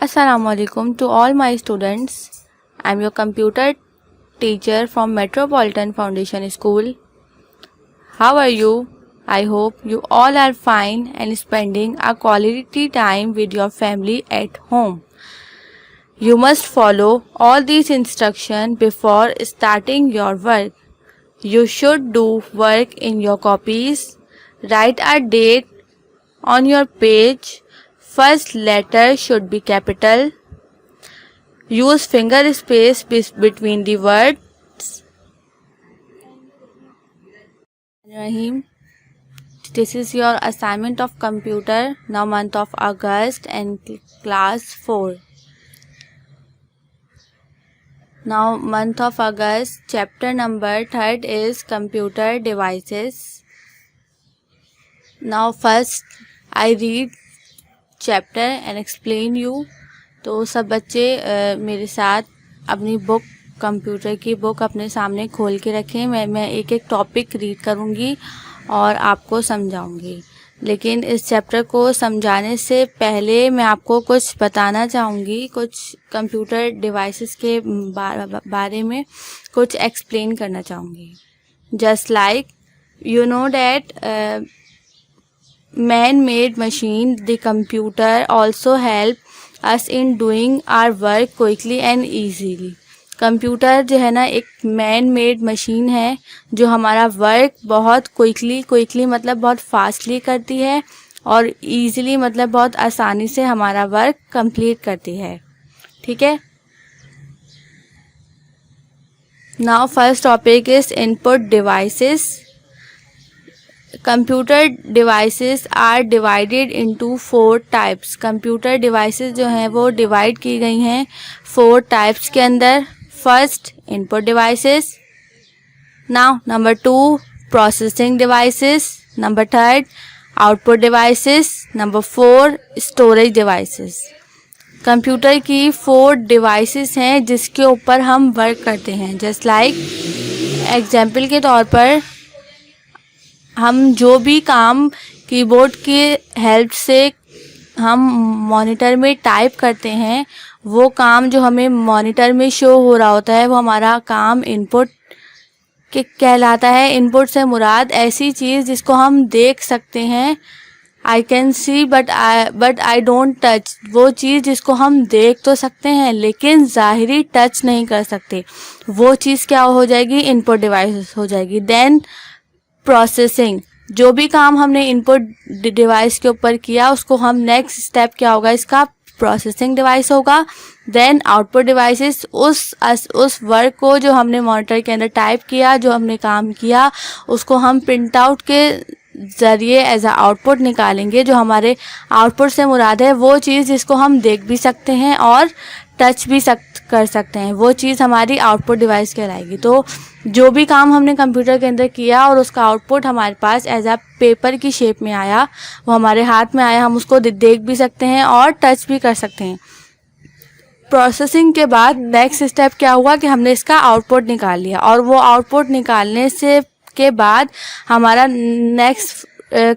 Assalamualaikum to all my students. I am your computer teacher from Metropolitan Foundation School. How are you? I hope you all are fine and spending a quality time with your family at home. You must follow all these instructions before starting your work. You should do work in your copies. Write a date on your page. First letter should be capital. Use finger space between the words. Rahim. This is your assignment of computer, now month of August and class 4. Now month of August, chapter number 3 is computer devices. Now first I read chapter and explain you. तो सब बच्चे मेरे साथ अपनी book, computer की book अपने सामने खोल के रखें. मैं एक एक टॉपिक रीड करूँगी और आपको समझाऊंगी. लेकिन इस चैप्टर को समझाने से पहले मैं आपको कुछ बताना चाहूँगी, कुछ कंप्यूटर डिवाइसेस के बारे में कुछ एक्सप्लेन करना चाहूँगी. Just like you know that man-made machine, the computer also help us in doing our work quickly and easily. Computer जो है ना एक मैन मेड मशीन है जो हमारा वर्क बहुत क्विकली मतलब बहुत फास्टली करती है और इजीली मतलब बहुत आसानी से हमारा वर्क कंप्लीट करती है. ठीक है. Now first topic is input devices. Computer devices are divided into 4 types. Computer devices जो हैं वो डिवाइड की गई हैं 4 टाइप्स के अंदर. First input devices. Now number 2 processing devices. Number 3 output devices. Number 4 storage devices. Computer की 4 डिवाइसेस हैं जिसके ऊपर हम वर्क करते हैं. जस्ट लाइक एग्जाम्पल के तौर पर हम जो भी काम कीबोर्ड की हेल्प से हम मॉनिटर में टाइप करते हैं, वो काम जो हमें मॉनिटर में शो हो रहा होता है वो हमारा काम इनपुट के कहलाता है. इनपुट से मुराद ऐसी चीज़ जिसको हम देख सकते हैं. I can see but I don't touch. वो चीज़ जिसको हम देख तो सकते हैं लेकिन ज़ाहिरी टच नहीं कर सकते, वो चीज़ क्या हो जाएगी? इनपुट डिवाइस हो जाएगी. Then processing. जो भी काम हमने इनपुट डिवाइस के ऊपर किया उसको हम नेक्स्ट स्टेप क्या होगा इसका? प्रोसेसिंग डिवाइस होगा. देन आउटपुट डिवाइसेस उस वर्क को जो हमने मॉनिटर के अंदर टाइप किया, जो हमने काम किया, उसको हम प्रिंट आउट के ज़रिए एज अ आउटपुट निकालेंगे. जो हमारे आउटपुट से मुराद है वो चीज़ जिसको हम देख भी सकते हैं और टच भी कर सकते हैं, वो चीज़ हमारी आउटपुट डिवाइस कहलाएगी. तो जो भी काम हमने कंप्यूटर के अंदर किया और उसका आउटपुट हमारे पास एज अ पेपर की शेप में आया, वो हमारे हाथ में आया, हम उसको देख भी सकते हैं और टच भी कर सकते हैं. प्रोसेसिंग के बाद नेक्स्ट स्टेप क्या हुआ कि हमने इसका आउटपुट निकाल लिया और वो आउटपुट निकालने से के बाद हमारा नेक्स्ट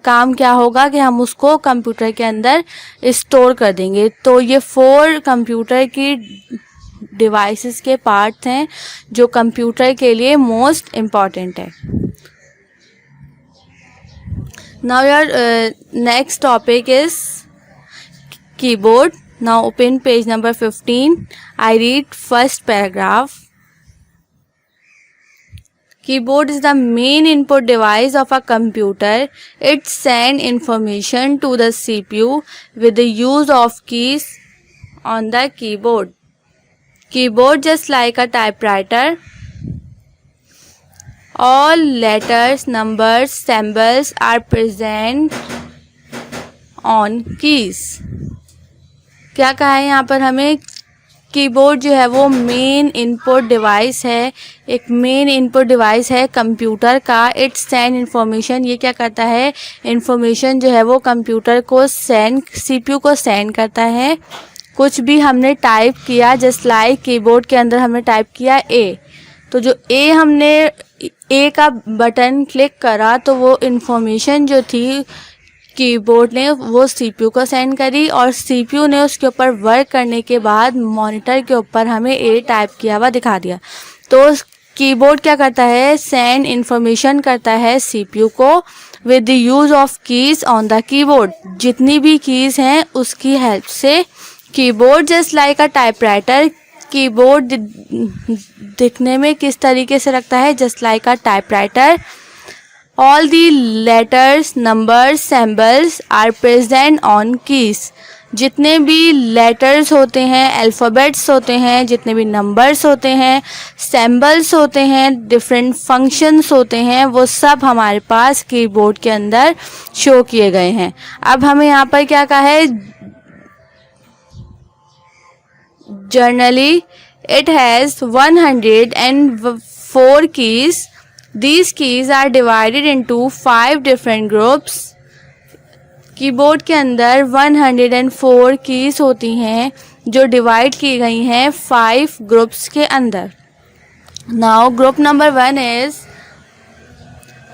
काम क्या होगा कि हम उसको कंप्यूटर के अंदर स्टोर कर देंगे. तो ये 4 कंप्यूटर की डिवाइसेस के पार्ट्स हैं जो कंप्यूटर के लिए मोस्ट इम्पॉर्टेंट है. Now your next topic is keyboard. Now open page number 15. I read first paragraph. Keyboard is the main input device of a computer. It sends information to the CPU with the use of keys on the keyboard. Keyboard just like a typewriter. All letters, numbers, symbols are present on keys. क्या कहा है यहाँ पर हमें? Keyboard जो है वो main input device है, एक मेन इनपुट डिवाइस है कंप्यूटर का. It send information. ये क्या करता है? इन्फॉर्मेशन जो है वो कंप्यूटर को सीपीयू को सेंड करता है. कुछ भी हमने टाइप किया, जस्ट लाइक कीबोर्ड के अंदर हमने टाइप किया ए, तो जो हमने ए का बटन क्लिक करा तो वो इन्फॉर्मेशन जो थी कीबोर्ड ने वो सीपीयू को सेंड करी और सीपीयू ने उसके ऊपर वर्क करने के बाद मॉनिटर के ऊपर हमें ए टाइप किया हुआ दिखा दिया। तो कीबोर्ड क्या करता है, सेंड इंफॉर्मेशन करता है सीपीयू को with the use of keys on the keyboard. जितनी भी कीज हैं उसकी हेल्प से keyboard just like a typewriter, keyboard दिखने में किस तरीके से लगता है, just like a typewriter. All the letters, numbers, symbols are present on keys. जितने भी लेटर्स होते हैं, अल्फ़ाबेट्स होते हैं, जितने भी नंबर्स होते हैं, सिंबल्स होते हैं, डिफरेंट फंक्शंस होते हैं, वो सब हमारे पास कीबोर्ड के अंदर शो किए गए हैं। अब हमें यहाँ पर क्या कहा है, generally it has 104 keys. These keys are divided into 5 different groups. Keyboard के अंदर 104 कीज होती हैं जो डिवाइड की गई हैं 5 ग्रुप्स के अंदर। Now group number 1 is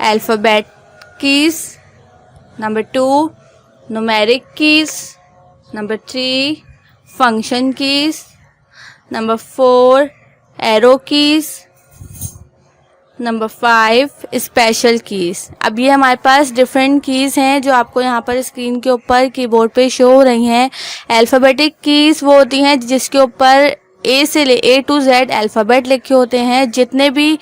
alphabet keys, number 2 numeric keys, number 3 function keys, number 4 arrow keys, number 5 special keys. अब ये हमारे पास डिफरेंट कीज़ हैं जो आपको यहाँ पर स्क्रीन के ऊपर कीबोर्ड पे शो हो रही हैं। अल्फ़ाबेटिक कीज़ वो होती हैं जिसके ऊपर A to Z अल्फ़ाबेट लिखे होते हैं। जितने भी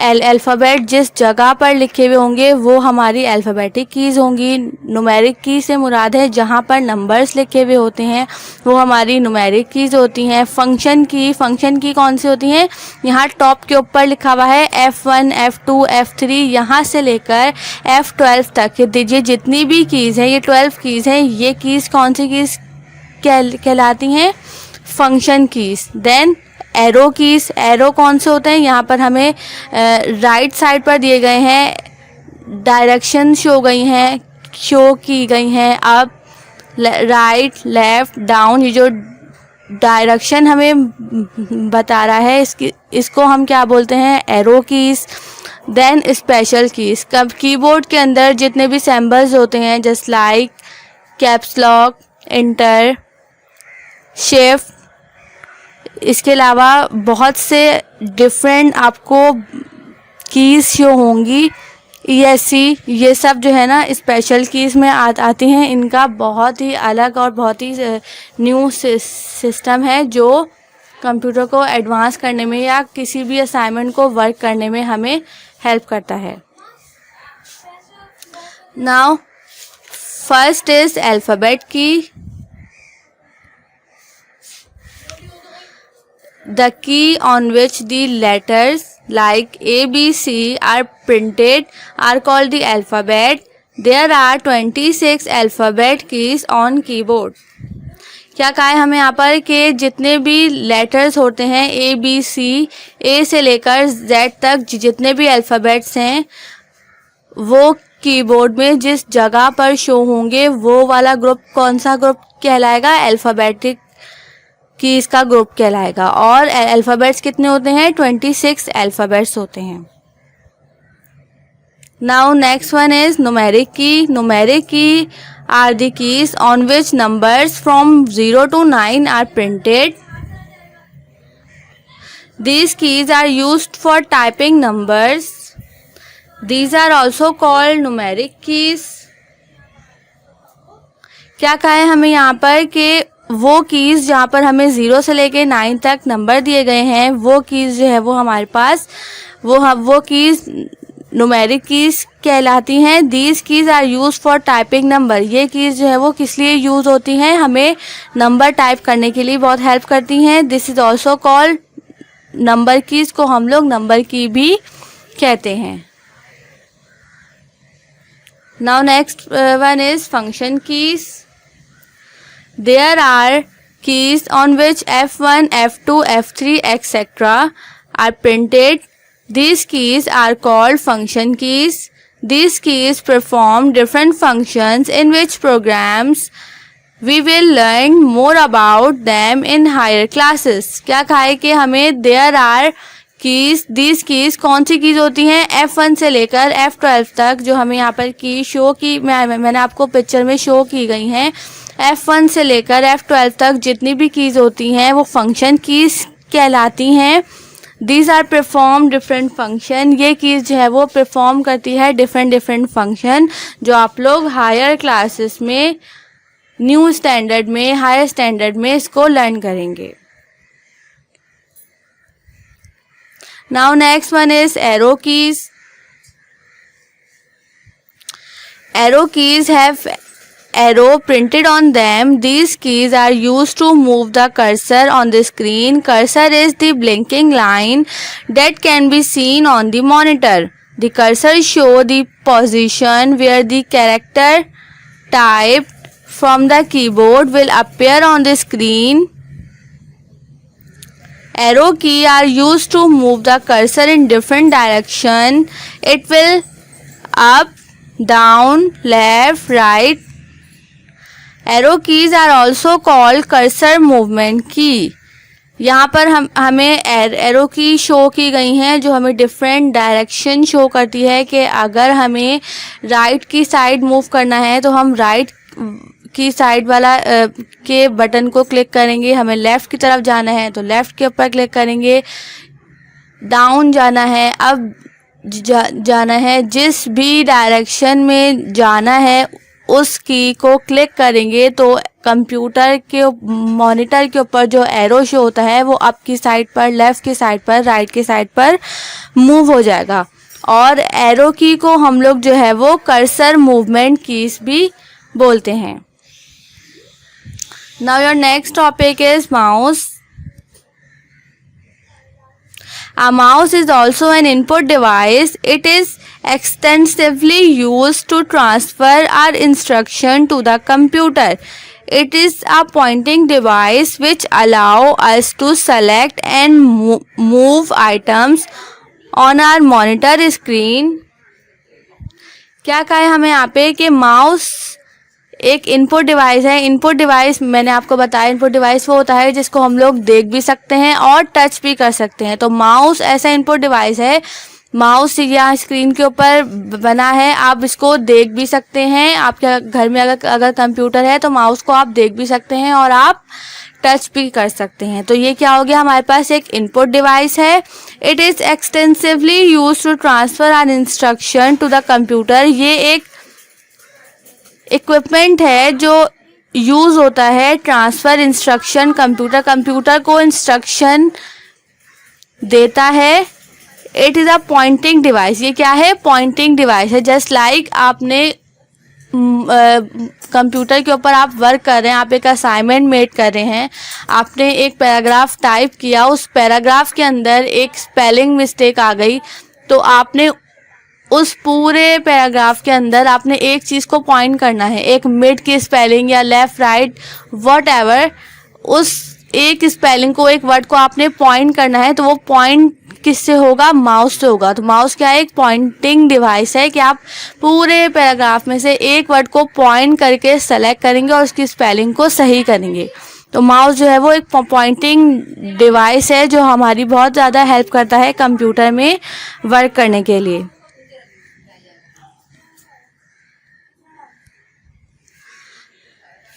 अल्फ़ाबेट जिस जगह पर लिखे हुए होंगे वो हमारी अल्फ़ाबेटिक कीज़ होंगी। न्यूमेरिक की से मुराद है जहाँ पर नंबर्स लिखे हुए होते हैं वो हमारी न्यूमेरिक कीज़ होती हैं। फंक्शन की कौन सी होती हैं, यहाँ टॉप के ऊपर लिखा हुआ है F1, F2, F3 यहाँ से लेकर F12 तक। दीजिए जितनी भी कीज़ हैं, ये 12 कीज़ हैं, ये कीज़ कौन सी कीज़ कहलाती हैं, function keys. Then arrow keys, arrow कौन से होते हैं, यहाँ पर हमें राइट साइड पर दिए गए हैं, डायरेक्शन शो की गई हैं। अब राइट, लेफ़्ट, डाउन, ये जो डायरेक्शन हमें बता रहा है इसको हम क्या बोलते हैं, arrow keys. Then special keys, कब कीबोर्ड के अंदर जितने भी सिंबल्स होते हैं just like caps lock, enter, shift, इसके अलावा बहुत से डिफरेंट आपको कीज़ शो होंगी, ESC, ये सब जो है ना स्पेशल कीज़ में आती हैं। इनका बहुत ही अलग और बहुत ही न्यू सिस्टम है जो कंप्यूटर को एडवांस करने में या किसी भी असाइनमेंट को वर्क करने में हमें हेल्प करता है। नाउ फर्स्ट इज अल्फ़ाबेट की। The key on which the letters like A, B, C are printed are called the alphabet. There are 26 alphabet keys on keyboard. क्या कहा है हमें यहाँ पर कि जितने भी लेटर्स होते हैं A, B, C, A से लेकर Z तक जितने भी अल्फ़ाबेट्स हैं वो कीबोर्ड में जिस जगह पर शो होंगे वो वाला ग्रुप कौन सा ग्रुप कहलाएगा, अल्फ़ाबेटिक कीज़ का ग्रुप कहलाएगा। और अल्फ़ाबेट्स कितने होते हैं, 26 अल्फ़ाबेट्स होते हैं। Now next one is numeric key. Numeric key are the keys on which numbers from 0 to 9 are printed. These keys are used for typing numbers. These are also called numeric keys. क्या कहा है हमें यहाँ पर कि वो keys जहाँ पर हमें 0 से लेके 9 तक नंबर दिए गए हैं वो कीज़ जो है वो हमारे पास वो कीज़ न्यूमेरिक कीज़ कहलाती हैं। These keys are use for typing number. ये कीज़ जो है वो किस लिए यूज़ होती हैं, हमें नंबर टाइप करने के लिए बहुत हेल्प करती हैं। This is also called, number keys को हम लोग नंबर की भी कहते हैं। Now next one is function keys. There are keys on which F1, F2, F3, etc. are printed. These keys are called function keys. These keys perform different functions in which programs. We will learn more about them in higher classes. क्या कहा है कि हमें there are keys, these keys कौन सी keys होती हैं? F1 से लेकर F12 तक जो हमें यहाँ पर की शो की मैंने आपको पिक्चर में शो की गई हैं। F1 से लेकर F12 तक जितनी भी कीज होती हैं वो फंक्शन कीज कहलाती हैं। These are perform different function, ये कीज जो है वो परफॉर्म करती है डिफरेंट फंक्शन, जो आप लोग हायर क्लासेस में, न्यू स्टैंडर्ड में, हायर स्टैंडर्ड में इसको लर्न करेंगे। Now next one is arrow keys. Arrow keys have arrow printed on them. These keys are used to move the cursor on the screen. Cursor is the blinking line that can be seen on the monitor. The cursor shows the position where the character typed from the keyboard will appear on the screen. Arrow key are used to move the cursor in different direction. It will up, down, left, right. Arrow keys are also called cursor movement key. यहाँ पर हमें arrow की show की गई हैं जो हमें different direction show करती है कि अगर हमें राइट की साइड मूव करना है तो हम राइट की साइड वाला के बटन को क्लिक करेंगे, हमें लेफ़्ट की तरफ जाना है तो लेफ़्ट के ऊपर क्लिक करेंगे, डाउन जाना है, अब जाना है, जिस भी डायरेक्शन में जाना है उस की को क्लिक करेंगे तो कंप्यूटर के मॉनिटर के ऊपर जो एरो शो होता है वो अप की साइड पर, लेफ़्ट की साइड पर, राइट की साइड पर मूव हो जाएगा। और एरो की को हम लोग जो है वो कर्सर मूवमेंट कीज भी बोलते हैं। Now your next topic is mouse. A mouse is also an input device. It is extensively used to transfer our instruction to the computer. It is a pointing device which allow us to select and move items on our monitor screen. क्या कहा है हमें यहाँ पे कि mouse एक input device है। Input device मैंने आपको बताया, इनपुट डिवाइस वो होता है जिसको हम लोग देख भी सकते हैं और टच भी कर सकते हैं। तो माउस ऐसा इनपुट डिवाइस है, माउस यहाँ स्क्रीन के ऊपर बना है, आप इसको देख भी सकते हैं। आपके घर में अगर कंप्यूटर है तो माउस को आप देख भी सकते हैं और आप टच भी कर सकते हैं। तो ये क्या हो गया, हमारे पास एक इनपुट डिवाइस है। It is extensively use to transfer an instruction to the computer. ये एक इक्विपमेंट है जो यूज़ होता है ट्रांसफ़र इंस्ट्रक्शन, कंप्यूटर को इंस्ट्रक्शन देता है। It is a pointing device. ये क्या है, पॉइंटिंग डिवाइस है। जस्ट लाइक आपने कंप्यूटर के ऊपर आप वर्क कर रहे हैं, आप एक असाइनमेंट मेड कर रहे हैं, आपने एक पैराग्राफ टाइप किया, उस पैराग्राफ के अंदर एक स्पेलिंग मिस्टेक आ गई तो आपने उस पूरे पैराग्राफ के अंदर आपने एक चीज़ को पॉइंट करना है, एक मिड की स्पेलिंग या लेफ़्ट राइट व्हाटएवर, उस एक स्पेलिंग को, एक वर्ड को आपने पॉइंट करना है। तो वो पॉइंट किससे होगा, माउस से होगा। तो माउस क्या है, एक पॉइंटिंग डिवाइस है कि आप पूरे पैराग्राफ में से एक वर्ड को पॉइंट करके सेलेक्ट करेंगे और उसकी स्पेलिंग को सही करेंगे। तो माउस जो है वो एक पॉइंटिंग डिवाइस है जो हमारी बहुत ज़्यादा हेल्प करता है कंप्यूटर में वर्क करने के लिए।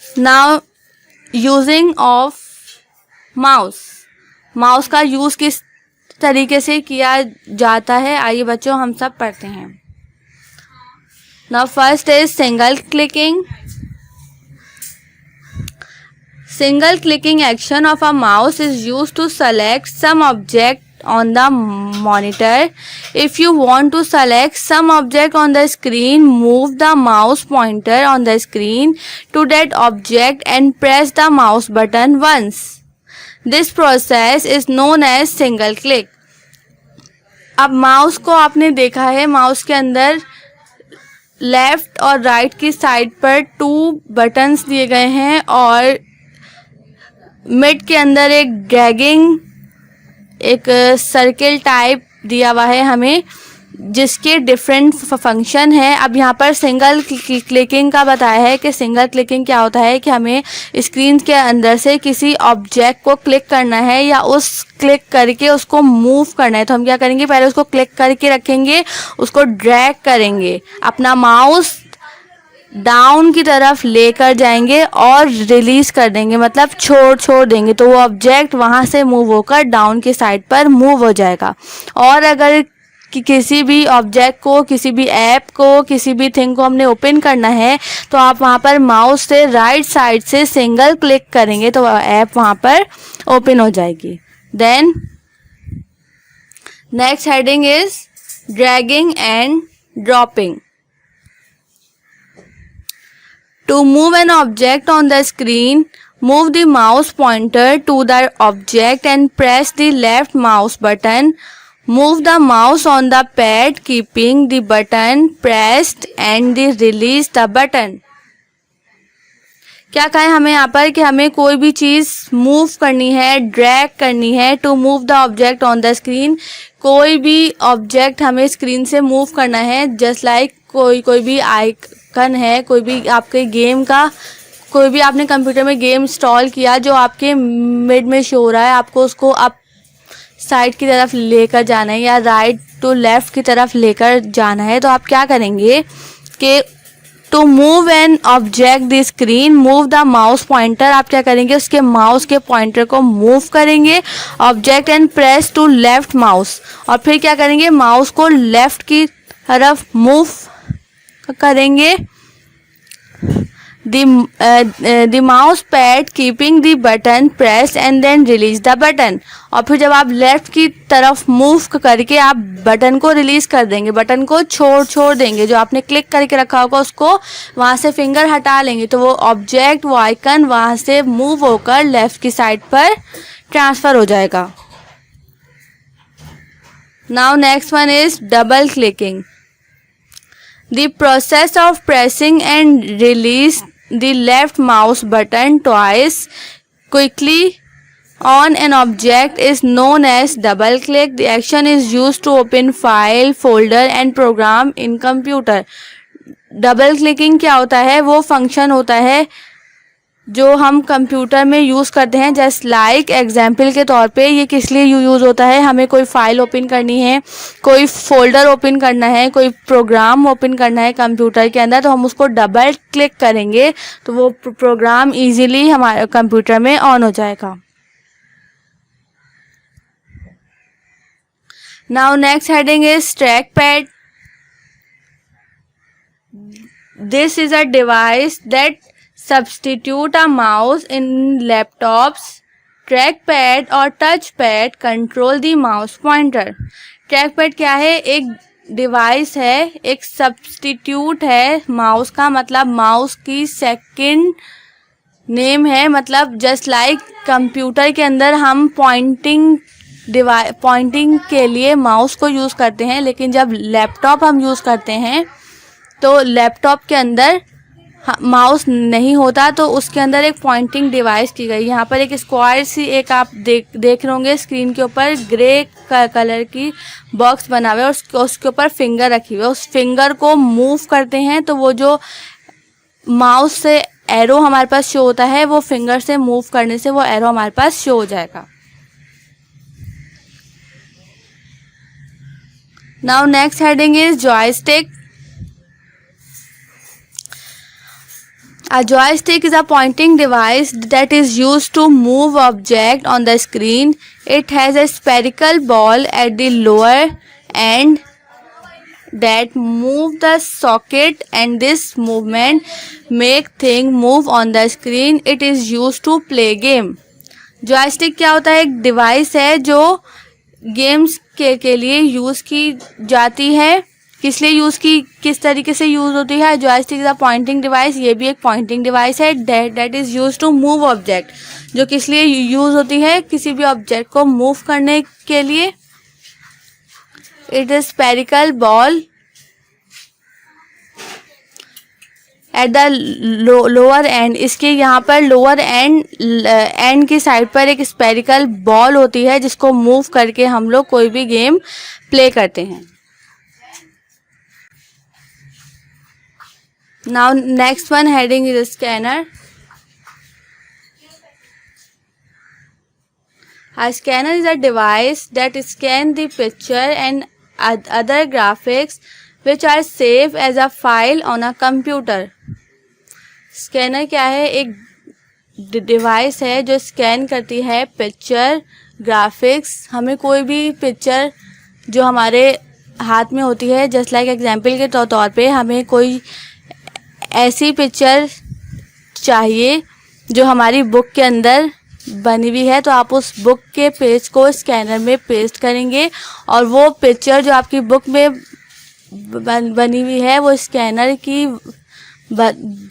Now using of mouse. Mouse का यूज़ किस तरीके से किया जाता है, आइए बच्चों हम सब पढ़ते हैं। Now first is single clicking. Single clicking action of a mouse is used to select some object on the monitor. If you want to select some object on the screen, move the mouse pointer on the screen to that object and press the mouse button once. This process is known as single click. अब mouse को आपने देखा है, mouse के अंदर left और right की side पर 2 बटन्स दिए गए हैं और मिड के अंदर एक ड्रैगिंग, एक सर्किल टाइप दिया हुआ है हमें। जिसके डिफरेंट फंक्शन है। अब यहाँ पर सिंगल क्लिकिंग का बताया है कि सिंगल क्लिकिंग क्या होता है कि हमें स्क्रीन के अंदर से किसी ऑब्जेक्ट को क्लिक करना है या उस क्लिक करके उसको मूव करना है। तो हम क्या करेंगे, पहले उसको क्लिक करके रखेंगे, उसको ड्रैग करेंगे, अपना माउस डाउन की तरफ लेकर जाएंगे और रिलीज कर देंगे, मतलब छोड़ देंगे, तो वो ऑब्जेक्ट वहाँ से मूव होकर डाउन की साइड पर मूव हो जाएगा। और अगर कि किसी भी ऑब्जेक्ट को, किसी भी ऐप को, किसी भी थिंग को हमने ओपन करना है तो आप वहाँ पर माउस से राइट साइड से सिंगल क्लिक करेंगे तो ऐप वहाँ पर ओपन हो जाएगी। Then next heading is dragging and dropping. To move an object on the screen, move the mouse pointer to the object and press the left mouse button. Move the mouse on the pad keeping the button pressed and release the button. क्या कहा है हमें यहाँ पर कि हमें कोई भी चीज़ मूव करनी है, ड्रैग करनी है। To move the object on the screen, कोई भी ऑब्जेक्ट हमें स्क्रीन से मूव करना है। जस्ट लाइक कोई भी आइकन है, कोई भी आपके गेम का, कोई भी आपने कंप्यूटर में गेम इंस्टॉल किया जो आपके मिड में शो हो रहा है, आपको उसको अप साइड की तरफ लेकर जाना है या राइट टू लेफ्ट की तरफ लेकर जाना है। तो आप क्या करेंगे कि to move an object the screen, move the mouse pointer, आप क्या करेंगे, उसके माउस के पॉइंटर को मूव करेंगे object and press to left mouse, और फिर क्या करेंगे, माउस को लेफ्ट की तरफ मूव करेंगे। the mouse pad keeping the button pressed and then release the button, और फिर जब आप लेफ्ट की तरफ मूव करके आप बटन को रिलीज कर देंगे, बटन को छोड़ देंगे, जो आपने क्लिक करके रखा होगा उसको वहाँ से फिंगर हटा लेंगे, तो वो ऑब्जेक्ट, वो आइकन वहाँ से मूव होकर लेफ्ट की साइड पर ट्रांसफर हो जाएगा। Now next one is double clicking. The process of pressing and release the left mouse button twice quickly on an object is known as double click. The action is used to open file, folder and program in computer. Double clicking क्या होता है, वो function होता है जो हम computer में use करते हैं। जस्ट लाइक एग्जाम्पल के तौर पे ये किस लिए यूज़ होता है, हमें कोई फाइल ओपन करनी है, कोई फोल्डर ओपन करना है, कोई प्रोग्राम ओपन करना है कंप्यूटर के अंदर, तो हम उसको डबल क्लिक करेंगे तो वो प्रोग्राम इजीली हमारे कंप्यूटर में ऑन हो जाएगा। Now next heading is track pad. This is a device that substitute a mouse in laptops, trackpad और touchpad control the mouse pointer. trackpad क्या है, एक डिवाइस है, एक सब्स्टिट्यूट है माउस का, मतलब माउस की सेकंड नेम है। मतलब जस्ट लाइक कंप्यूटर के अंदर हम पॉइंटिंग के लिए माउस को यूज़ करते हैं, लेकिन जब लैपटॉप हम यूज़ करते हैं तो लैपटॉप के अंदर माउस नहीं होता, तो उसके अंदर एक पॉइंटिंग डिवाइस की गई। यहाँ पर एक स्क्वायर सी एक आप देख रहे होंगे स्क्रीन के ऊपर, ग्रे कलर की बॉक्स बना हुआ है और उसके ऊपर फिंगर रखी हुई है। उस फिंगर को मूव करते हैं तो वो जो माउस से एरो हमारे पास शो होता है, वो फिंगर से मूव करने से वो एरो हमारे पास शो हो जाएगा। Now next heading is joystick. A joystick is a pointing device that is used to move object on the screen. It has a spherical ball at the lower end that move the socket, and this movement make thing move on the screen. It is used to play game. Joystick क्या होता है, एक device है जो games के लिए use की जाती है। किस तरीके से यूज़ होती है, joystick is a pointing device, ये भी एक पॉइंटिंग डिवाइस है। That is use to move object, जो किस लिए यूज़ होती है, किसी भी ऑब्जेक्ट को मूव करने के लिए। It is spherical ball at the lower and, इसके यहाँ पर लोअर एंड की साइड पर एक स्फेरिकल बॉल होती है जिसको मूव करके हम लोग कोई भी गेम प्ले करते हैं। Now next one heading is a scanner. A scanner is a device that scans the picture and other graphics which are saved as a file on a computer. Scanner क्या है? एक device है जो scan करती है picture, graphics. हमें कोई भी पिक्चर जो हमारे हाथ में होती है, जस्ट लाइक एग्जांपल के तौर पे हमें कोई ऐसी पिक्चर चाहिए जो हमारी बुक के अंदर बनी हुई है, तो आप उस बुक के पेज को स्कैनर में पेस्ट करेंगे और वो पिक्चर जो आपकी बुक में बनी हुई है वो स्कैनर की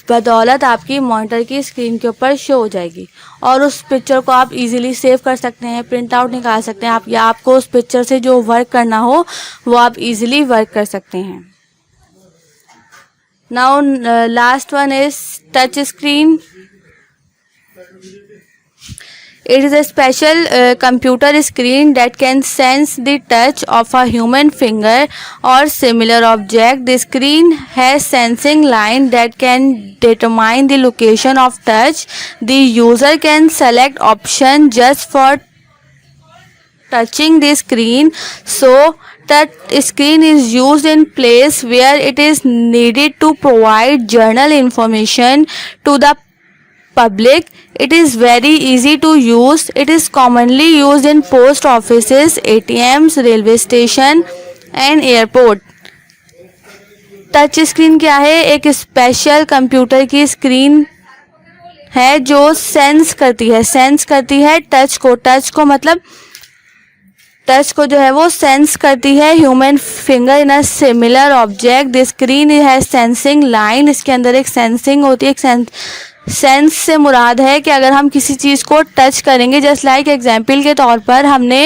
बदौलत आपकी मॉनिटर की स्क्रीन के ऊपर शो हो जाएगी और उस पिक्चर को आप इजीली सेव कर सकते हैं, प्रिंट आउट निकाल सकते हैं आप, या आपको उस पिक्चर से जो वर्क करना हो वो आप इजीली वर्क कर सकते हैं. Now last one is touch screen. It is a special computer screen that can sense the touch of a human finger or similar object. The screen has sensing line that can determine the location of touch. The user can select option just for touching the screen. So that screen is used in place where it is needed to provide journal information to the public. It is very easy to use. It is commonly used in post offices, ATMs, railway station and airport. Touch screen क्या है? एक special computer की screen है जो sense करती है touch को मतलब टच को जो है वो सेंस करती है human finger in a similar object. The screen has sensing line. इसके अंदर एक सेंसिंग होती है. एक सेंस से मुराद है कि अगर हम किसी चीज़ को टच करेंगे, जस्ट लाइक एग्जाम्पल के तौर पर हमने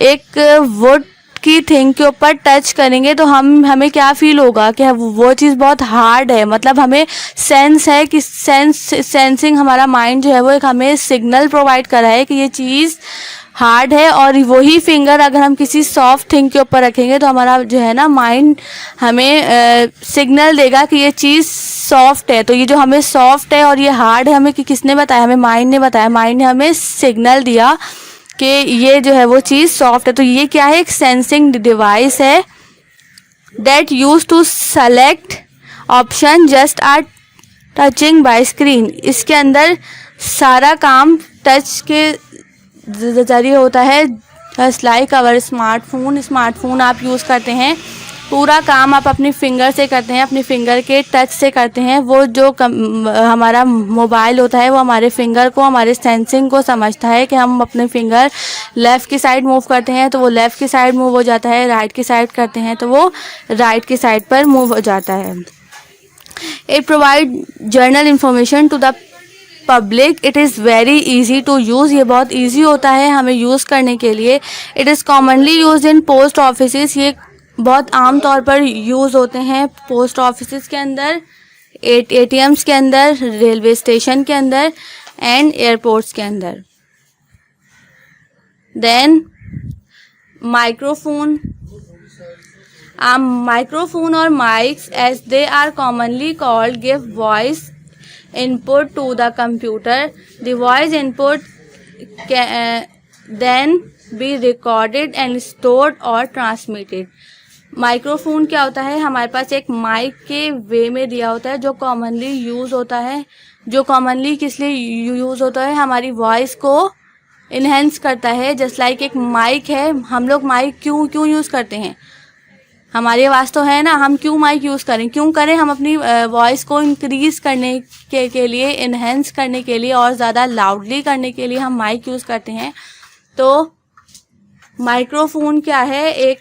एक वुड की थिंग के ऊपर टच करेंगे तो हमें क्या फील होगा कि वो चीज़ बहुत हार्ड है. मतलब हमें सेंस है कि सेंसिंग हमारा माइंड जो है वो एक हमें सिग्नल प्रोवाइड कर रहा है कि ये चीज़ हार्ड है, और वही फिंगर अगर हम किसी सॉफ्ट थिंग के ऊपर रखेंगे तो हमारा जो है ना माइंड हमें सिग्नल देगा कि ये चीज़ सॉफ्ट है. तो ये जो हमें सॉफ्ट है और ये हार्ड है हमें किसने बताया? हमें माइंड ने बताया. माइंड ने हमें सिग्नल दिया कि ये जो है वो चीज़ सॉफ्ट है. तो ये क्या है? एक सेंसिंग डिवाइस है that use to select option just are touching by screen. इसके अंदर सारा काम टच के जरिए होता है. जस्ट लाइक आवर स्मार्टफोन आप यूज़ करते हैं, पूरा काम आप अपनी फिंगर से करते हैं, अपनी फिंगर के टच से करते हैं. वो जो हमारा मोबाइल होता है वो हमारे फिंगर को, हमारे सेंसिंग को समझता है कि हम अपने फिंगर लेफ़्ट की साइड मूव करते हैं तो वो लेफ़्ट की साइड मूव हो जाता है, राइट की साइड करते हैं तो वो राइट की साइड पर मूव हो जाता है. It provide journal information to the public. It is very easy to use. ये बहुत ईजी होता है हमें यूज़ करने के लिए. It is commonly use in post offices. ये बहुत आम तौर पर यूज़ होते हैं पोस्ट ऑफिसेस के अंदर, ATMs के अंदर, रेलवे स्टेशन के अंदर एंड एयरपोर्ट्स के अंदर. Then microphone. Microphone or mics as they are commonly called give voice input to the computer. The voice input can then be recorded and stored or transmitted. Microphone क्या होता है? हमारे पास एक माइक के वे में दिया होता है जो कॉमनली यूज़ होता है. जो कॉमनली किस लिए यूज़ होता है? हमारी वॉइस को इन्हेंस करता है. जस्ट लाइक एक माइक है. हम लोग माइक क्यों यूज़ करते हैं? हमारी आवाज़ तो है ना, हम क्यों माइक यूज़ क्यों करें? हम अपनी वॉइस को इंक्रीज़ करने के लिए, इन्हेंस करने के लिए और ज़्यादा लाउडली करने के लिए हम माइक यूज़ करते हैं. तो माइक्रोफोन क्या है? एक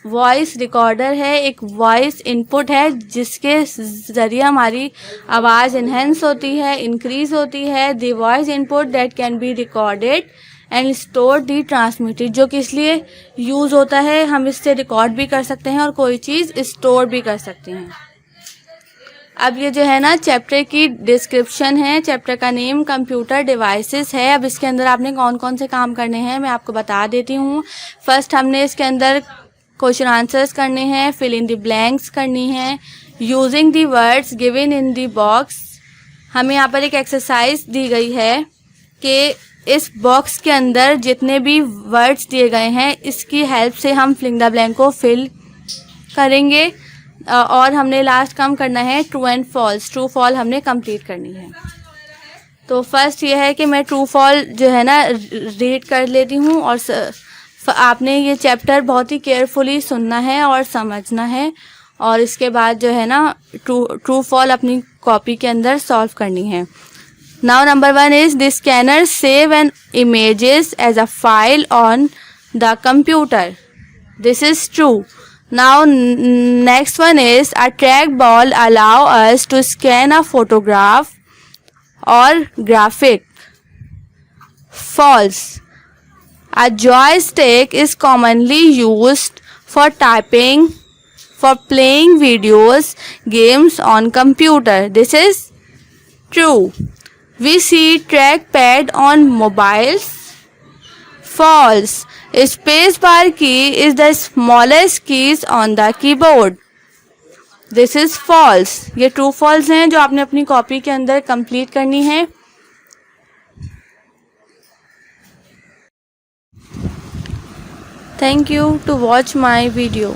वॉइस रिकॉर्डर है, एक वॉइस इनपुट है जिसके ज़रिए हमारी आवाज़ इन्हेंस होती है, इंक्रीज़ होती है. The voice input that can be recorded and store the transmitted. जो किस लिए यूज़ होता है? हम इससे रिकॉर्ड भी कर सकते हैं और कोई चीज़ स्टोर भी कर सकते हैं. अब ये जो है ना चैप्टर की डिस्क्रिप्शन है. चैप्टर का नेम कंप्यूटर डिवाइसेस है. अब इसके अंदर आपने कौन कौन से काम करने हैं मैं आपको बता देती हूँ. फर्स्ट हमने इसके अंदर क्वेश्चन आंसर्स करने हैं, फिल इन द ब्लैंक्स करनी है, using the words given in the box. हमें यहाँ पर एक एक्सरसाइज दी गई है कि इस बॉक्स के अंदर जितने भी वर्ड्स दिए गए हैं इसकी हेल्प से हम फिलिंग द ब्लैंक को फिल करेंगे और हमने लास्ट काम करना है true and false, true fall हमने कंप्लीट करनी है। तो फर्स्ट ये है कि मैं ट्रू फॉल जो है ना रीड कर लेती हूँ और आपने ये चैप्टर बहुत ही केयरफुली सुनना है और समझना है और इसके बाद जो है ना ट्रू फॉल अपनी कॉपी के अंदर सॉल्व करनी है। Now number 1 is the scanner save an images as a file on the computer, this is true. Now next one is a trackball allow us to scan a photograph or graphic, false. A joystick is commonly used for typing, for playing videos, games on computer, this is true. We see trackpad on mobiles, false. Space bar key is the smallest keys on the keyboard, this is false. ये true false हैं जो आपने अपनी copy के अंदर complete करनी है। Thank you to watch my video.